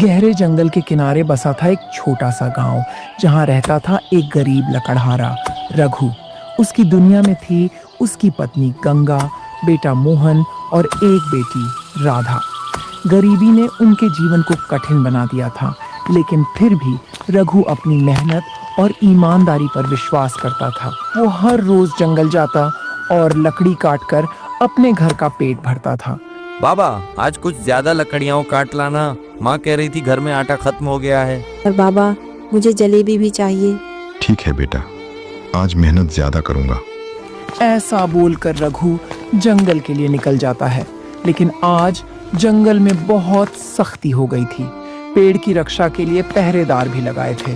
गहरे जंगल के किनारे बसा था एक छोटा सा गांव, जहां रहता था एक गरीब लकड़हारा रघु। उसकी दुनिया में थी उसकी पत्नी गंगा, बेटा मोहन और एक बेटी राधा। गरीबी ने उनके जीवन को कठिन बना दिया था, लेकिन फिर भी रघु अपनी मेहनत और ईमानदारी पर विश्वास करता था। वो हर रोज जंगल जाता और लकड़ी काटकर अपने घर का पेट भरता था। बाबा, आज कुछ ज्यादा लकड़ियाँ काट लाना, माँ कह रही थी घर में आटा खत्म हो गया है। और बाबा, मुझे जलेबी भी चाहिए। ठीक है बेटा, आज मेहनत ज्यादा करूंगा। ऐसा बोलकर रघु जंगल के लिए निकल जाता है, लेकिन आज जंगल में बहुत सख्ती हो गई थी। पेड़ की रक्षा के लिए पहरेदार भी लगाए थे।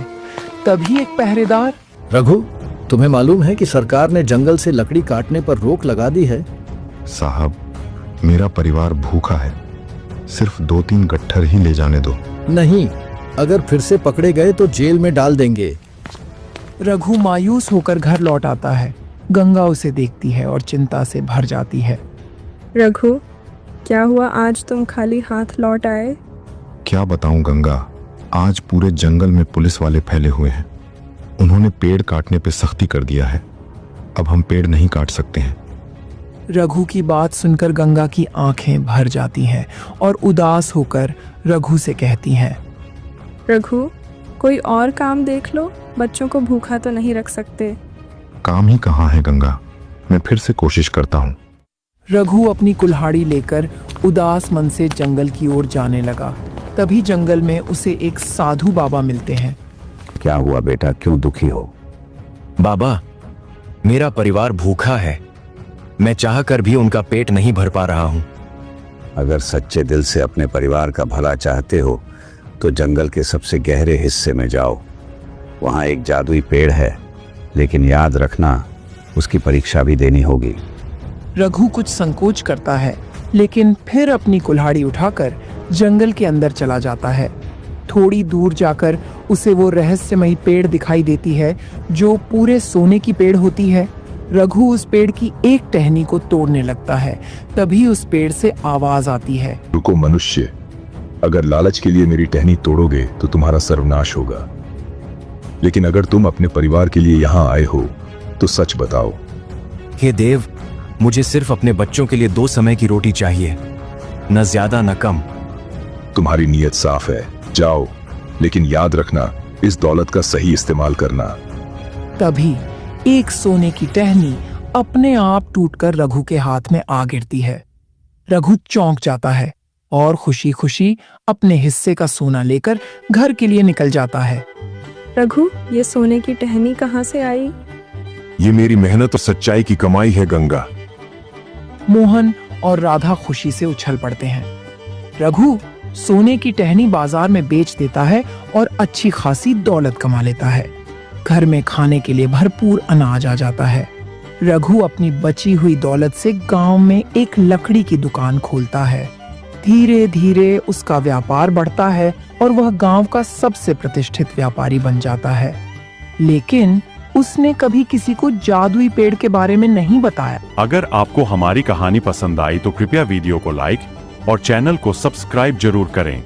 तभी एक पहरेदार, रघु, तुम्हें मालूम है कि सरकार ने जंगल से लकड़ी काटने पर रोक लगा दी है। साहब, मेरा परिवार भूखा है, सिर्फ 2-3 गट्ठर ही ले जाने दो। नहीं, अगर फिर से पकड़े गए तो जेल में डाल देंगे। रघु मायूस होकर घर लौट आता है। गंगा उसे देखती है और चिंता से भर जाती है। रघु, क्या हुआ, आज तुम खाली हाथ लौट आए? क्या बताऊं गंगा, आज पूरे जंगल में पुलिस वाले फैले हुए हैं। उन्होंने पेड़ काटने पे सख्ती कर दिया है। अब हम पेड़ नहीं काट सकते हैं। रघु की बात सुनकर गंगा की आंखें भर जाती हैं और उदास होकर रघु से कहती हैं, रघु, कोई और काम देख लो, बच्चों को भूखा तो नहीं रख सकते। काम ही कहाँ है गंगा, मैं फिर से कोशिश करता हूँ। रघु अपनी कुल्हाड़ी लेकर उदास मन से जंगल की ओर जाने लगा। तभी जंगल में उसे एक साधु बाबा मिलते हैं। क्या हुआ बेटा, क्यों दुखी हो? बाबा, मेरा परिवार भूखा है। मैं चाहकर भी उनका पेट नहीं भर पा रहा हूँ। अगर सच्चे दिल से अपने परिवार का भला चाहते हो तो जंगल के सबसे गहरे हिस्से में जाओ। वहाँ एक जादुई पेड़ है, लेकिन याद रखना उसकी परीक्षा भी देनी होगी। रघु कुछ संकोच करता है, लेकिन फिर अपनी कुल्हाड़ी उठाकर जंगल के अंदर चला जाता है। थोड़ी दूर जाकर उसे वो रहस्यमयी पेड़ दिखाई देती है, जो पूरे सोने की पेड़ होती है। रघु उस पेड़ की एक टहनी को तोड़ने लगता है। तभी उस पेड़ से आवाज आती है, रुको मनुष्य, अगर लालच के लिए मेरी टहनी तोड़ोगे तो तुम्हारा सर्वनाश होगा। लेकिन अगर तुम अपने परिवार के लिए यहाँ आए हो तो सच बताओ। हे देव, मुझे सिर्फ अपने बच्चों के लिए 2 समय की रोटी चाहिए, न ज्यादा न कम। तुम्हारी नीयत साफ है, जाओ, लेकिन याद रखना इस दौलत का सही इस्तेमाल करना। तभी एक सोने की टहनी अपने आप टूटकर रघु के हाथ में आ गिरती है। रघु चौंक जाता है और खुशी खुशी अपने हिस्से का सोना लेकर घर के लिए निकल जाता है। रघु, ये सोने की टहनी कहाँ से आई? ये मेरी मेहनत और सच्चाई की कमाई है गंगा। मोहन और राधा खुशी से उछल पड़ते हैं। रघु सोने की टहनी बाजार में बेच देता है और अच्छी खासी दौलत कमा लेता है। घर में खाने के लिए भरपूर अनाज आ जाता है। रघु अपनी बची हुई दौलत से गांव में एक लकड़ी की दुकान खोलता है। धीरे धीरे उसका व्यापार बढ़ता है और वह गांव का सबसे प्रतिष्ठित व्यापारी बन जाता है। लेकिन उसने कभी किसी को जादुई पेड़ के बारे में नहीं बताया। अगर आपको हमारी कहानी पसंद आई तो कृपया वीडियो को लाइक और चैनल को सब्सक्राइब जरूर करें।